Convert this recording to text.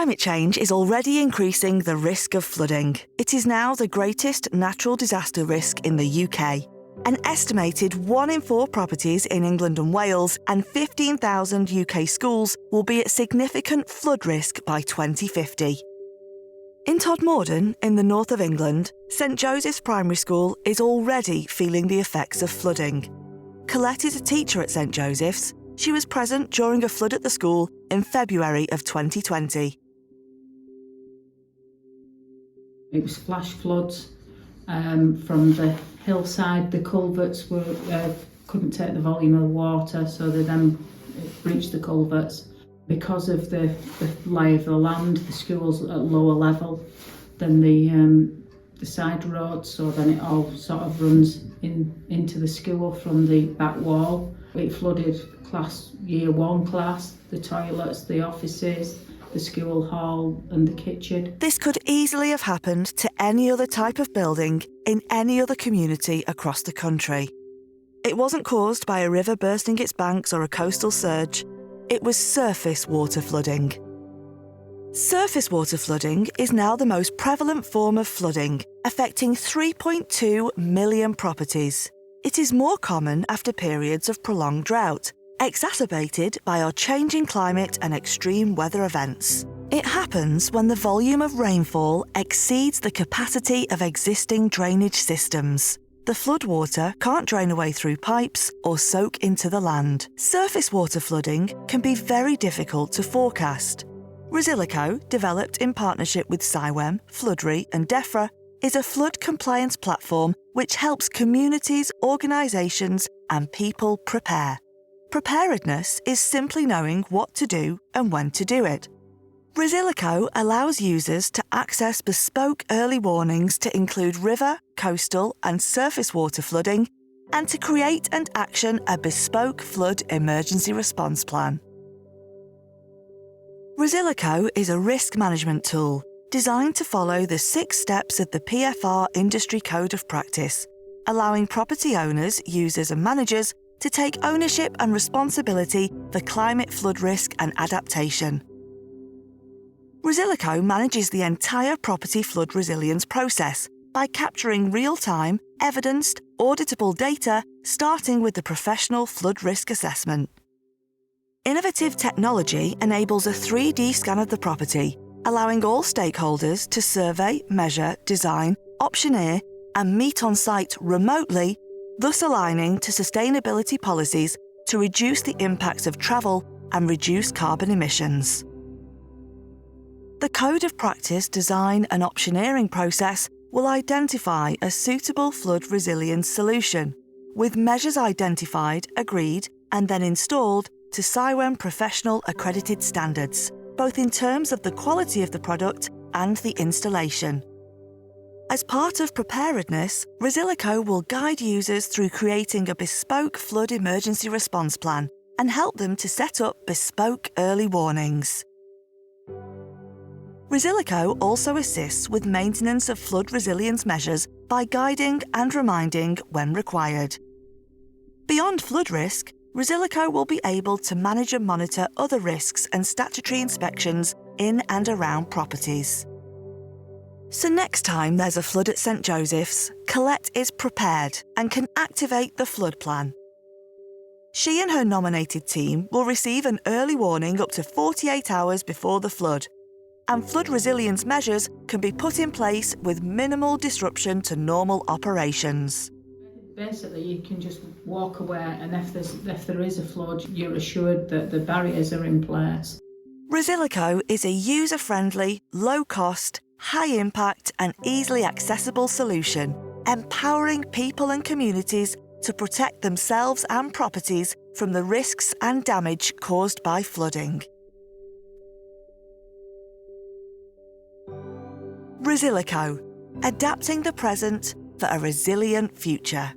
Climate change is already increasing the risk of flooding. It is now the greatest natural disaster risk in the UK. An estimated 1 in 4 properties in England and Wales and 15,000 UK schools will be at significant flood risk by 2050. In Todmorden, in the north of England, St Joseph's Primary School is already feeling the effects of flooding. Colette is a teacher at St Joseph's. She was present during a flood at the school in February of 2020. It was flash floods from the hillside. The culverts couldn't take the volume of water, so they then breached the culverts. Because of the lay of the land, the school's at lower level than the side roads, so then it all sort of runs into the school from the back wall. It flooded year 1 class, the toilets, the offices, the school hall and the kitchen. This could easily have happened to any other type of building in any other community across the country. It wasn't caused by a river bursting its banks or a coastal surge. It was surface water flooding. Surface water flooding is now the most prevalent form of flooding, affecting 3.2 million properties. It is more common after periods of prolonged drought, exacerbated by our changing climate and extreme weather events. It happens when the volume of rainfall exceeds the capacity of existing drainage systems. The floodwater can't drain away through pipes or soak into the land. Surface water flooding can be very difficult to forecast. Resilico, developed in partnership with CIWEM, Floodry and DEFRA, is a flood compliance platform which helps communities, organisations and people prepare. Preparedness is simply knowing what to do and when to do it. Resilico allows users to access bespoke early warnings to include river, coastal and surface water flooding, and to create and action a bespoke flood emergency response plan. Resilico is a risk management tool designed to follow the 6 steps of the PFR Industry Code of Practice, allowing property owners, users and managers to take ownership and responsibility for climate flood risk and adaptation. Resilico manages the entire property flood resilience process by capturing real-time, evidenced, auditable data, starting with the professional flood risk assessment. Innovative technology enables a 3D scan of the property, allowing all stakeholders to survey, measure, design, optioneer, and meet on site remotely, thus aligning to sustainability policies to reduce the impacts of travel and reduce carbon emissions. The Code of Practice design and optioneering process will identify a suitable flood resilience solution, with measures identified, agreed, and then installed to CIWEM professional accredited standards, both in terms of the quality of the product and the installation. As part of preparedness, Resilico will guide users through creating a bespoke flood emergency response plan and help them to set up bespoke early warnings. Resilico also assists with maintenance of flood resilience measures by guiding and reminding when required. Beyond flood risk, Resilico will be able to manage and monitor other risks and statutory inspections in and around properties. So next time there's a flood at St Joseph's, Colette is prepared and can activate the flood plan. She and her nominated team will receive an early warning up to 48 hours before the flood, and flood resilience measures can be put in place with minimal disruption to normal operations. Basically, you can just walk away, and if there is a flood, you're assured that the barriers are in place. Resilico is a user-friendly, low-cost, high-impact and easily accessible solution, empowering people and communities to protect themselves and properties from the risks and damage caused by flooding. Resilico, adapting the present for a resilient future.